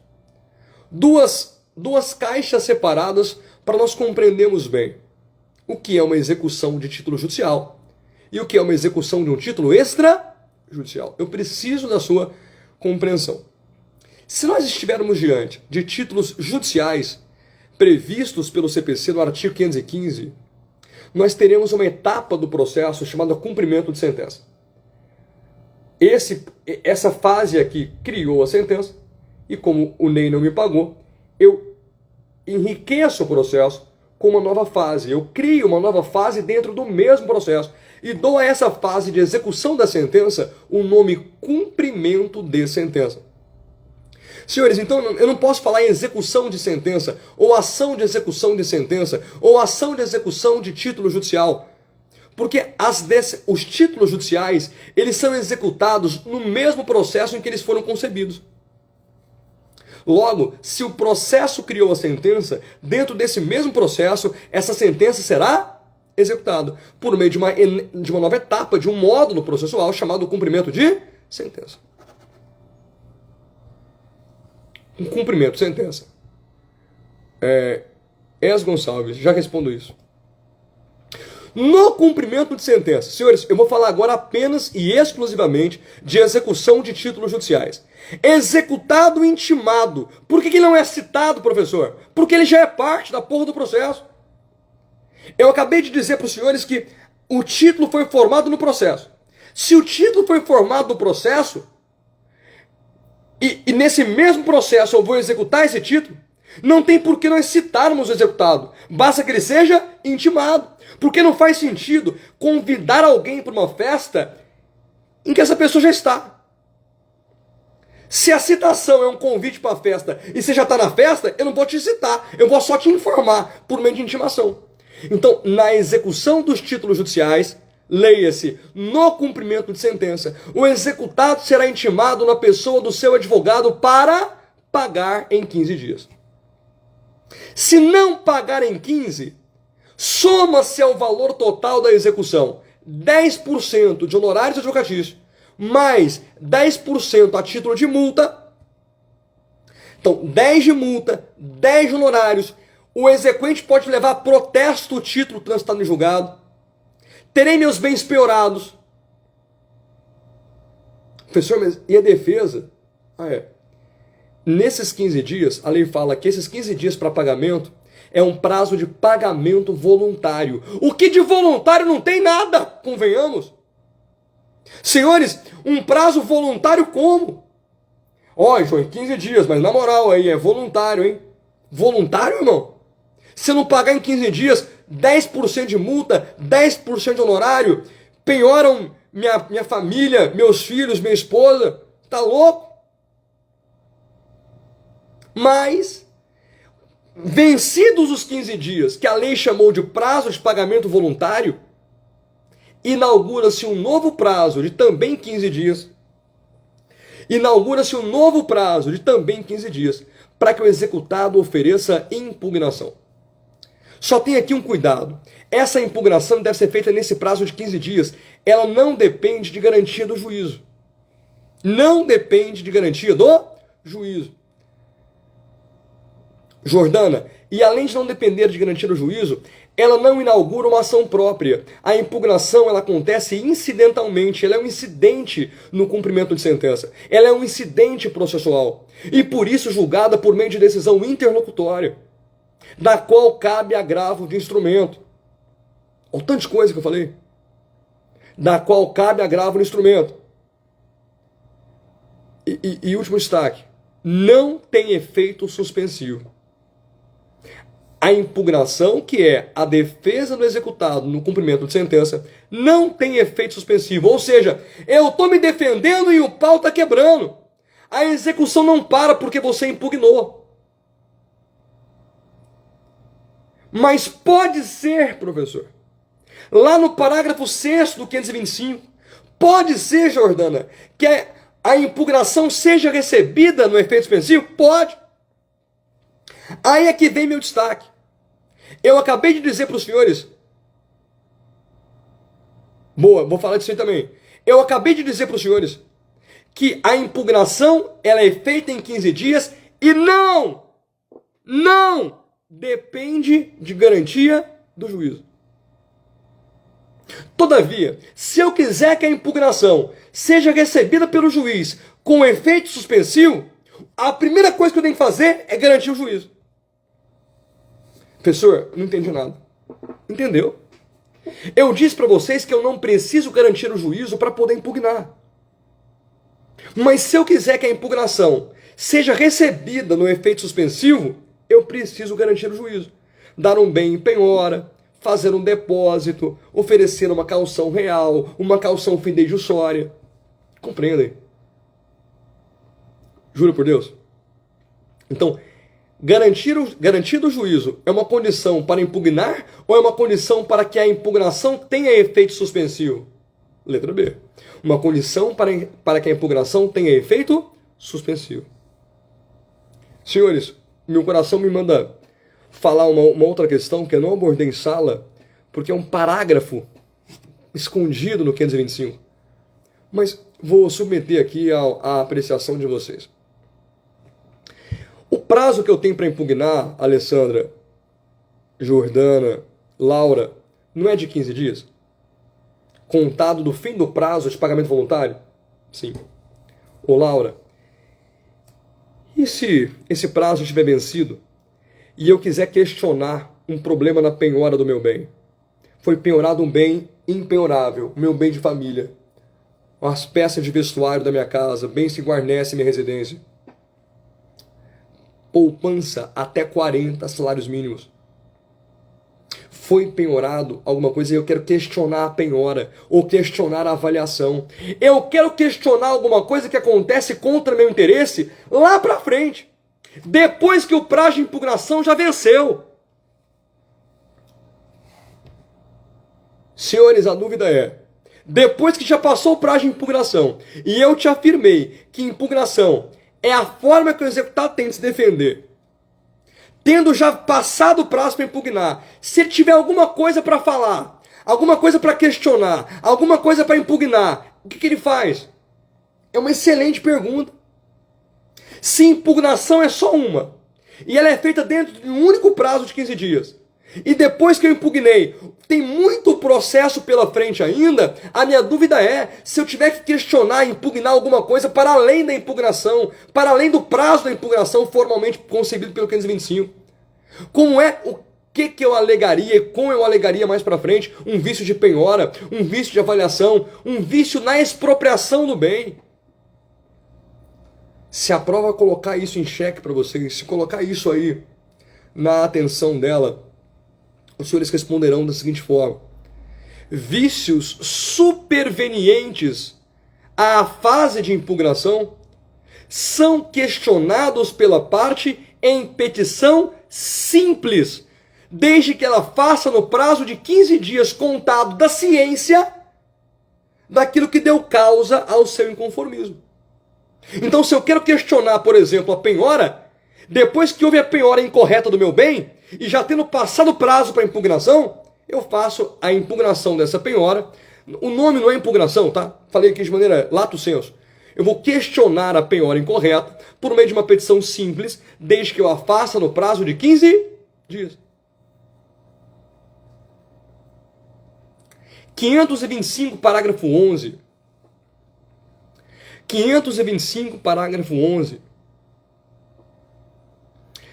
Duas caixas separadas para nós compreendermos bem o que é uma execução de título judicial e o que é uma execução de um título extrajudicial. Eu preciso da sua compreensão. Se nós estivermos diante de títulos judiciais previstos pelo CPC no artigo 515, nós teremos uma etapa do processo chamada cumprimento de sentença. Essa fase aqui criou a sentença e como o Ney não me pagou, eu enriqueço o processo com uma nova fase. Eu crio uma nova fase dentro do mesmo processo e dou a essa fase de execução da sentença o nome cumprimento de sentença. Senhores, então eu não posso falar em execução de sentença, ou ação de execução de sentença, ou ação de execução de título judicial. Porque os títulos judiciais, eles são executados no mesmo processo em que eles foram concebidos. Logo, se o processo criou a sentença, dentro desse mesmo processo, essa sentença será executada por meio de uma nova etapa, de um módulo processual chamado cumprimento de sentença. Um cumprimento de sentença. Gonçalves, já respondo isso. No cumprimento de sentença, senhores, eu vou falar agora apenas e exclusivamente de execução de títulos judiciais. Executado intimado. Por que ele não é citado, professor? Porque ele já é parte da porra do processo. Eu acabei de dizer para os senhores que o título foi formado no processo. Se o título foi formado no processo, e nesse mesmo processo eu vou executar esse título, não tem por que nós citarmos o executado. Basta que ele seja intimado. Porque não faz sentido convidar alguém para uma festa em que essa pessoa já está. Se a citação é um convite para a festa e você já está na festa, eu não vou te citar. Eu vou só te informar por meio de intimação. Então, na execução dos títulos judiciais, leia-se, no cumprimento de sentença, o executado será intimado na pessoa do seu advogado para pagar em 15 dias. Se não pagar em 15, soma-se ao valor total da execução 10% de honorários advocatícios, mais 10% a título de multa. Então, 10 de multa, 10 de honorários, O exequente pode levar a protesto o título transitado em julgado. Terei meus bens penhorados. Professor, mas e a defesa? Nesses 15 dias, a lei fala que esses 15 dias para pagamento é um prazo de pagamento voluntário. O que de voluntário não tem nada, convenhamos. Senhores, um prazo voluntário como? João, 15 dias, mas na moral aí, é voluntário, hein? Voluntário, irmão? Se eu não pagar em 15 dias, 10% de multa, 10% de honorário, penhoram minha família, meus filhos, minha esposa. Tá louco? Mas, vencidos os 15 dias, que a lei chamou de prazo de pagamento voluntário, inaugura-se um novo prazo de também 15 dias. Inaugura-se um novo prazo de também 15 dias, para que o executado ofereça impugnação. Só tem aqui um cuidado. Essa impugnação deve ser feita nesse prazo de 15 dias. Ela não depende de garantia do juízo. Não depende de garantia do juízo. Jordana, e além de não depender de garantia do juízo, ela não inaugura uma ação própria. A impugnação, ela acontece incidentalmente, ela é um incidente no cumprimento de sentença. Ela é um incidente processual. E por isso julgada por meio de decisão interlocutória, da qual cabe agravo de instrumento. Olha o tanto de coisa que eu falei. Da qual cabe agravo de instrumento. E último destaque. Não tem efeito suspensivo. A impugnação, que é a defesa do executado no cumprimento de sentença, não tem efeito suspensivo. Ou seja, eu estou me defendendo e o pau está quebrando. A execução não para porque você impugnou. Mas pode ser, professor, lá no parágrafo 6º do 525, pode ser, Jordana, que a impugnação seja recebida no efeito suspensivo? Pode. Aí é que vem meu destaque. Eu acabei de dizer para os senhores. Boa, vou falar disso aí também. Eu acabei de dizer para os senhores que a impugnação ela é feita em 15 dias e não depende de garantia do juízo. Todavia, se eu quiser que a impugnação seja recebida pelo juiz com efeito suspensivo, a primeira coisa que eu tenho que fazer é garantir o juízo. Professor, não entendi nada. Entendeu? Eu disse para vocês que eu não preciso garantir o juízo para poder impugnar. Mas se eu quiser que a impugnação seja recebida no efeito suspensivo, eu preciso garantir o juízo. Dar um bem em penhora, fazer um depósito, oferecer uma caução real, uma caução fidejussória. Compreendem? Juro por Deus. Então, garantido o juízo é uma condição para impugnar ou é uma condição para que a impugnação tenha efeito suspensivo? Letra B. Uma condição para que a impugnação tenha efeito suspensivo. Senhores, meu coração me manda falar uma outra questão que eu não abordei em sala, porque é um parágrafo escondido no 525. Mas vou submeter aqui à apreciação de vocês. O prazo que eu tenho para impugnar, Alessandra, Jordana, Laura, não é de 15 dias? Contado do fim do prazo de pagamento voluntário? Sim. Ô Laura, e se esse prazo estiver vencido e eu quiser questionar um problema na penhora do meu bem? Foi penhorado um bem impenhorável, meu bem de família. As peças de vestuário da minha casa, bem se guarnece minha residência. Poupança até 40 salários mínimos. Foi penhorado alguma coisa e eu quero questionar a penhora ou questionar a avaliação. Eu quero questionar alguma coisa que acontece contra meu interesse lá para frente, depois que o prazo de impugnação já venceu. Senhores, a dúvida é, depois que já passou o prazo de impugnação e eu te afirmei que impugnação é a forma que o executado tem de se defender, tendo já passado o prazo para impugnar, se ele tiver alguma coisa para falar, alguma coisa para questionar, alguma coisa para impugnar, o que ele faz? É uma excelente pergunta. Se impugnação é só uma, e ela é feita dentro de um único prazo de 15 dias, e depois que eu impugnei, tem muito processo pela frente ainda, a minha dúvida é se eu tiver que questionar, impugnar alguma coisa para além da impugnação, para além do prazo da impugnação formalmente concebido pelo 525. Como é, o que eu alegaria, como eu alegaria mais para frente, um vício de penhora, um vício de avaliação, um vício na expropriação do bem. Se a prova colocar isso em xeque para vocês, se colocar isso aí na atenção dela, os senhores responderão da seguinte forma: vícios supervenientes à fase de impugnação são questionados pela parte em petição simples, desde que ela faça no prazo de 15 dias contado da ciência daquilo que deu causa ao seu inconformismo. Então, se eu quero questionar, por exemplo, a penhora, depois que houve a penhora incorreta do meu bem, e já tendo passado o prazo para impugnação, eu faço a impugnação dessa penhora. O nome não é impugnação, tá? Falei aqui de maneira lato sensu. Eu vou questionar a penhora incorreta por meio de uma petição simples, desde que eu a faça no prazo de 15 dias. 525, parágrafo 11. 525, parágrafo 11.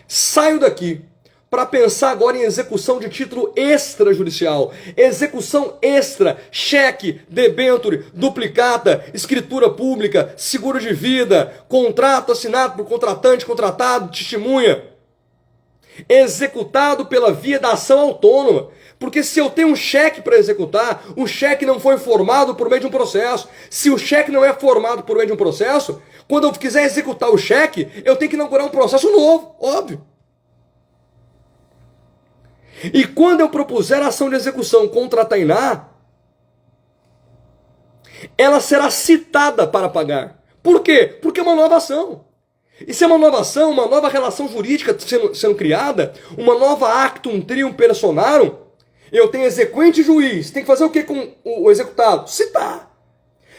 Saio daqui para pensar agora em execução de título extrajudicial. Execução extra, cheque, debênture, duplicata, escritura pública, seguro de vida, contrato assinado por contratante, contratado, testemunha. Executado pela via da ação autônoma. Porque se eu tenho um cheque para executar, o cheque não foi formado por meio de um processo. Se o cheque não é formado por meio de um processo, quando eu quiser executar o cheque, eu tenho que inaugurar um processo novo, óbvio. E quando eu propuser a ação de execução contra a Tainá, ela será citada para pagar. Por quê? Porque é uma nova ação. E se é uma nova ação, uma nova relação jurídica sendo criada, uma nova actum trium personarum, eu tenho exequente e juiz. Tem que fazer o que com o executado? Citar.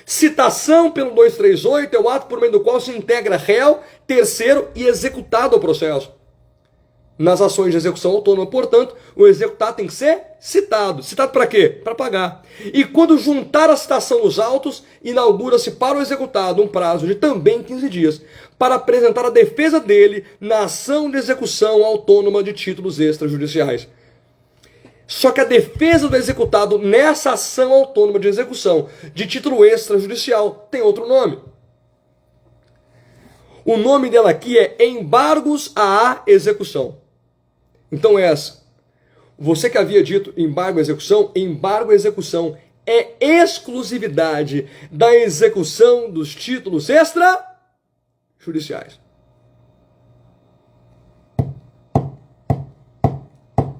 Citação pelo 238 é o ato por meio do qual se integra réu, terceiro e executado ao processo. Nas ações de execução autônoma, portanto, o executado tem que ser citado. Citado para quê? Para pagar. E quando juntar a citação nos autos, inaugura-se para o executado um prazo de também 15 dias para apresentar a defesa dele na ação de execução autônoma de títulos extrajudiciais. Só que a defesa do executado nessa ação autônoma de execução de título extrajudicial tem outro nome. O nome dela aqui é embargos à execução. Então essa, você que havia dito embargo à execução é exclusividade da execução dos títulos extrajudiciais.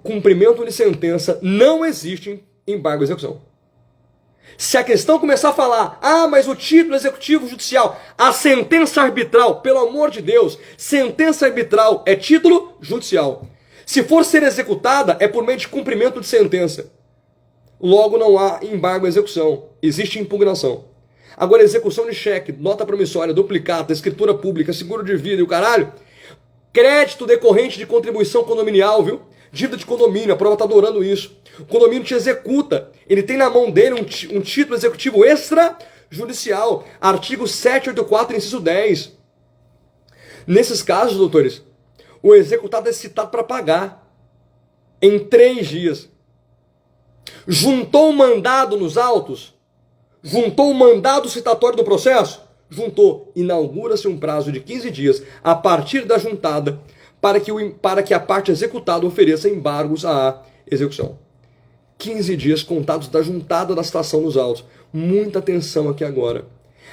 Cumprimento de sentença, não existe embargo à execução. Se a questão começar a falar, mas o título executivo judicial, a sentença arbitral, pelo amor de Deus, sentença arbitral é título judicial. Se for ser executada, é por meio de cumprimento de sentença. Logo não há embargo à execução, existe impugnação. Agora, execução de cheque, nota promissória, duplicata, escritura pública, seguro de vida e o caralho, crédito decorrente de contribuição condominial, viu? Dívida de condomínio, a prova está adorando isso. O condomínio te executa, ele tem na mão dele um título executivo extrajudicial, artigo 784, inciso 10. Nesses casos, doutores, o executado é citado para pagar em 3 dias. Juntou o mandado nos autos? Juntou o mandado citatório do processo? Juntou. Inaugura-se um prazo de 15 dias a partir da juntada para que a parte executada ofereça embargos à execução. 15 dias contados da juntada da citação nos autos. Muita atenção aqui agora.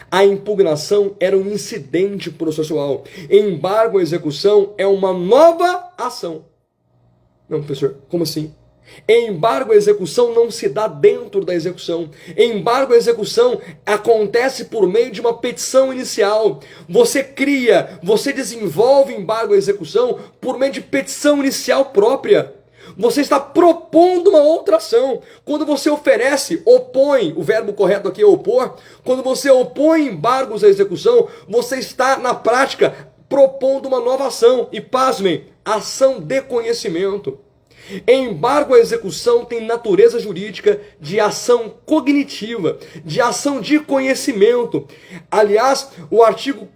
A impugnação era um incidente processual. Embargo à execução é uma nova ação. Não, professor, como assim? Embargo à execução não se dá dentro da execução. Embargo à execução acontece por meio de uma petição inicial. Você cria, você desenvolve embargo à execução por meio de petição inicial própria. Você está propondo uma outra ação. Quando você oferece, opõe, o verbo correto aqui é opor. Quando você opõe embargos à execução, você está, na prática, propondo uma nova ação. E pasmem, ação de conhecimento. Embargo à execução tem natureza jurídica de ação cognitiva, de ação de conhecimento. Aliás, o artigo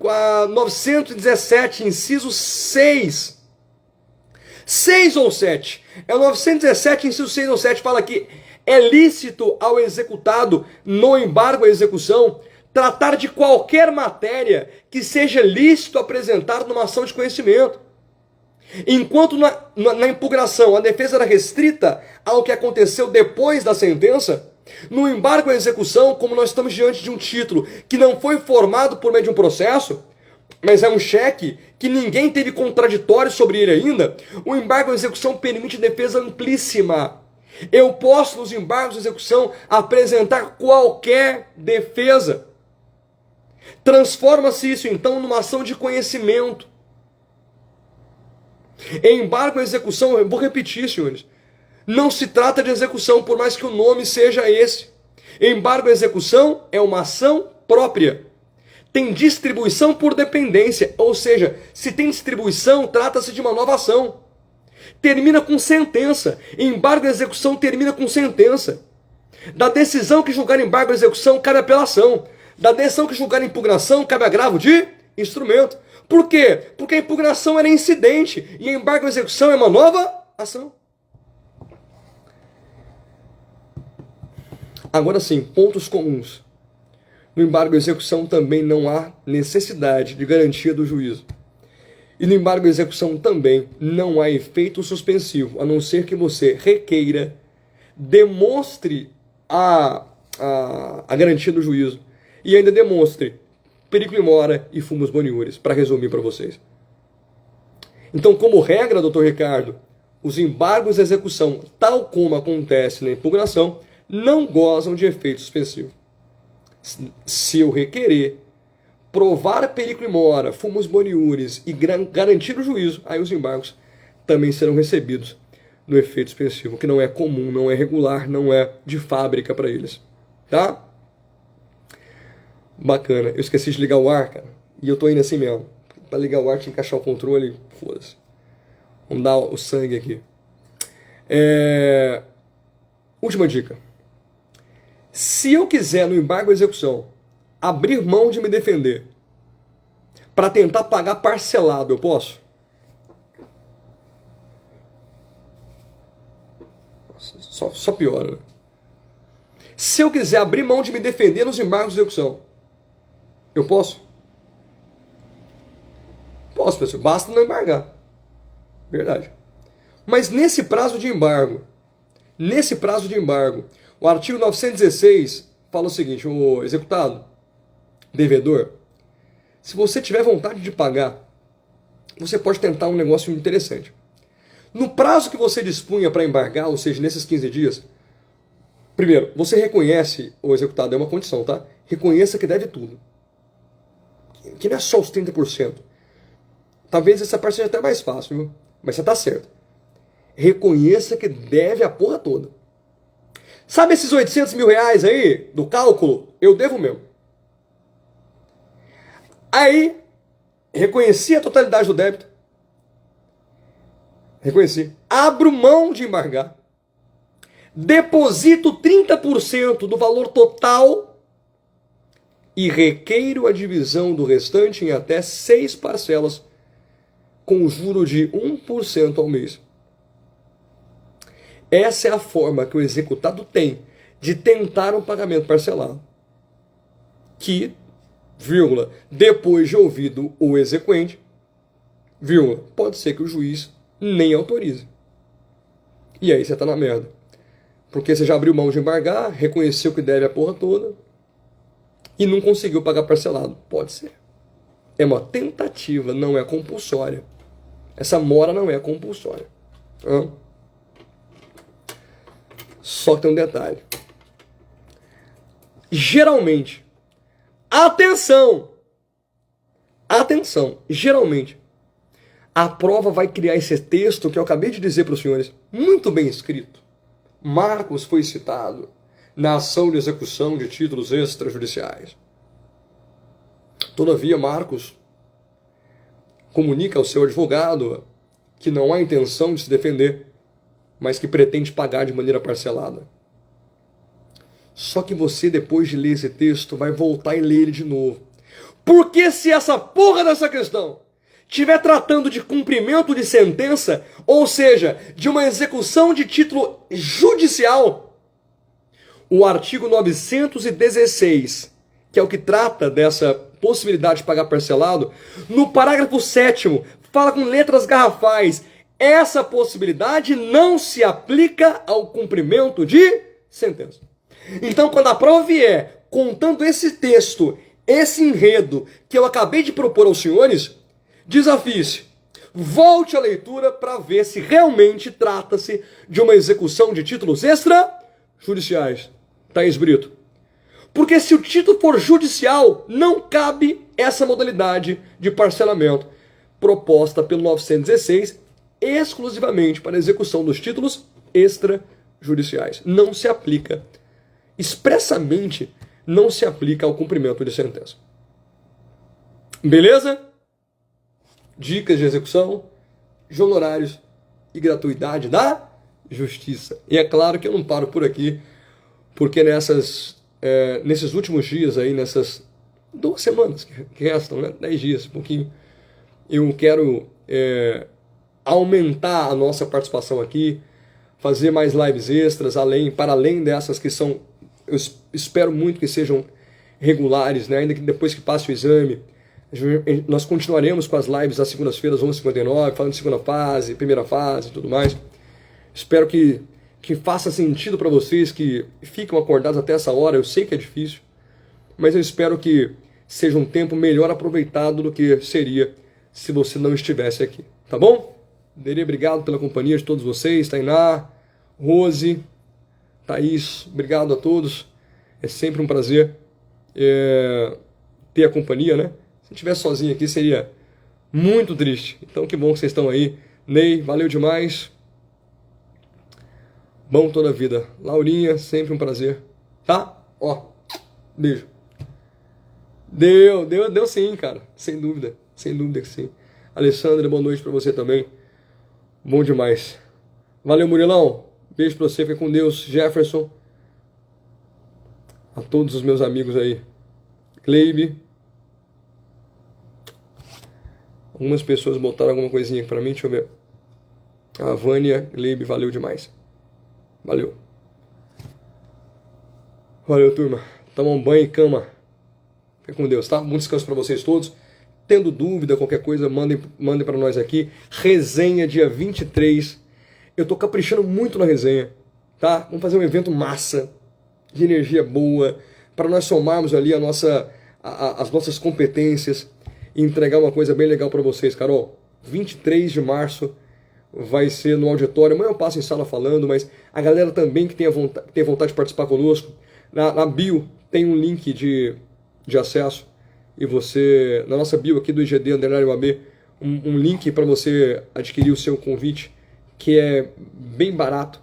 917, inciso 6 ou 7, é o 917, inciso 6 ou 7, fala que é lícito ao executado no embargo à execução tratar de qualquer matéria que seja lícito apresentar numa ação de conhecimento. Enquanto na impugnação a defesa era restrita ao que aconteceu depois da sentença, no embargo à execução, como nós estamos diante de um título que não foi formado por meio de um processo, mas é um cheque que ninguém teve contraditório sobre ele ainda, o embargo à execução permite defesa amplíssima. Eu posso, nos embargos à execução, apresentar qualquer defesa. Transforma-se isso, então, numa ação de conhecimento. Embargo à execução, eu vou repetir, senhores, não se trata de execução, por mais que o nome seja esse. Embargo à execução é uma ação própria. Tem distribuição por dependência, ou seja, se tem distribuição, trata-se de uma nova ação. Termina com sentença. Embargo à execução termina com sentença. Da decisão que julgar embargo à execução, cabe apelação. Da decisão que julgar impugnação, cabe agravo de instrumento. Por quê? Porque a impugnação era incidente e embargo à execução é uma nova ação. Agora sim, pontos comuns. No embargo à execução também não há necessidade de garantia do juízo. E no embargo à execução também não há efeito suspensivo, a não ser que você requeira, demonstre a garantia do juízo e ainda demonstre perigo mora e fumus boniures, para resumir para vocês. Então, como regra, doutor Ricardo, os embargos à execução, tal como acontece na impugnação, não gozam de efeito suspensivo. Se eu requerer provar perigo mora, fumus boniures e garantir o juízo, aí os embargos também serão recebidos no efeito suspensivo, que não é comum, não é regular, não é de fábrica para eles. Tá? Bacana. Eu esqueci de ligar o ar, cara. E eu tô indo assim mesmo. Para ligar o ar, tinha que encaixar o controle. Foda-se. Vamos dar o sangue aqui. Última dica. Se eu quiser, no embargo à execução, abrir mão de me defender para tentar pagar parcelado, eu posso? Só piora, né? Se eu quiser abrir mão de me defender nos embargos de execução, eu posso? Posso, pessoal. Basta não embargar. Verdade. Mas nesse prazo de embargo, o artigo 916 fala o seguinte: o executado, devedor, se você tiver vontade de pagar, você pode tentar um negócio interessante. No prazo que você dispunha para embargar, ou seja, nesses 15 dias, primeiro, você reconhece, o executado é uma condição, tá? Reconheça que deve tudo. Que não é só os 30%. Talvez essa parte seja até mais fácil, viu? Mas você tá certo. Reconheça que deve a porra toda. Sabe esses 800 mil reais aí, do cálculo? Eu devo mesmo. Aí, reconheci a totalidade do débito. Reconheci. Abro mão de embargar. Deposito 30% do valor total e requeiro a divisão do restante em até 6 parcelas, com juro de 1% ao mês. Essa é a forma que o executado tem de tentar um pagamento parcelado. Que, vírgula, depois de ouvido o exequente, vírgula, pode ser que o juiz nem autorize. E aí você está na merda. Porque você já abriu mão de embargar, reconheceu que deve a porra toda e não conseguiu pagar parcelado. Pode ser. É uma tentativa, não é compulsória. Essa mora não é compulsória. Só que tem um detalhe. Geralmente, atenção, geralmente, a prova vai criar esse texto que eu acabei de dizer para os senhores, muito bem escrito. Marcos foi citado na ação de execução de títulos extrajudiciais. Todavia, Marcos comunica ao seu advogado que não há intenção de se defender, mas que pretende pagar de maneira parcelada. Só que você, depois de ler esse texto, vai voltar e ler ele de novo. Porque se essa porra dessa questão estiver tratando de cumprimento de sentença, ou seja, de uma execução de título judicial, o artigo 916, que é o que trata dessa possibilidade de pagar parcelado, no parágrafo 7º, fala com letras garrafais, essa possibilidade não se aplica ao cumprimento de sentença. Então, quando a prova vier contando esse texto, esse enredo que eu acabei de propor aos senhores, desafie-se. Volte à leitura para ver se realmente trata-se de uma execução de títulos extrajudiciais. Thaís Brito. Porque se o título for judicial, não cabe essa modalidade de parcelamento proposta pelo 916 exclusivamente para a execução dos títulos extrajudiciais. Não se aplica. Expressamente não se aplica ao cumprimento de sentença. Beleza? Dicas de execução, de honorários e gratuidade da justiça. E é claro que eu não paro por aqui, porque nesses últimos dias aí, nessas 2 semanas que restam, né? 10 dias, um pouquinho, eu quero aumentar a nossa participação aqui, fazer mais lives extras, para além dessas que são, eu espero muito que sejam regulares, né? Ainda que depois que passe o exame, nós continuaremos com as lives às segundas-feiras, 11h59, falando de segunda fase, primeira fase e tudo mais. Espero que faça sentido para vocês que ficam acordados até essa hora. Eu sei que é difícil, mas eu espero que seja um tempo melhor aproveitado do que seria se você não estivesse aqui. Tá bom? Dere, obrigado pela companhia de todos vocês. Tainá, Rose, Thaís, obrigado a todos. É sempre um prazer ter a companhia, né? Se eu estivesse sozinho aqui seria muito triste. Então que bom que vocês estão aí. Ney, valeu demais. Bom toda a vida. Laurinha, sempre um prazer. Tá? Ó, beijo. Deu sim, cara. Sem dúvida que sim. Alessandra, boa noite pra você também. Bom demais. Valeu, Murilão. Beijo pra você, fica com Deus. Jefferson. A todos os meus amigos aí. Cleibe. Algumas pessoas botaram alguma coisinha aqui pra mim, deixa eu ver. A Vânia, Cleibe, valeu demais. Valeu. Valeu, turma. Toma um banho e cama. Fica com Deus, tá? Bom descanso pra vocês todos. Tendo dúvida, qualquer coisa, mandem pra nós aqui. Resenha dia 23. Eu tô caprichando muito na resenha, tá? Vamos fazer um evento massa, de energia boa, para nós somarmos ali as nossas competências e entregar uma coisa bem legal para vocês, Carol. 23 de março vai ser no auditório. Amanhã eu passo em sala falando, mas a galera também que tem vontade de participar conosco, na bio tem um link de acesso e você, na nossa bio aqui do IGD_UAB, um link para você adquirir o seu convite, que é bem barato,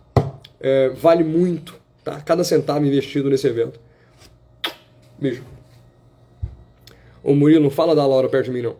vale muito, tá? Cada centavo investido nesse evento. Beijo. Ô Murilo, não fala da Laura perto de mim, não.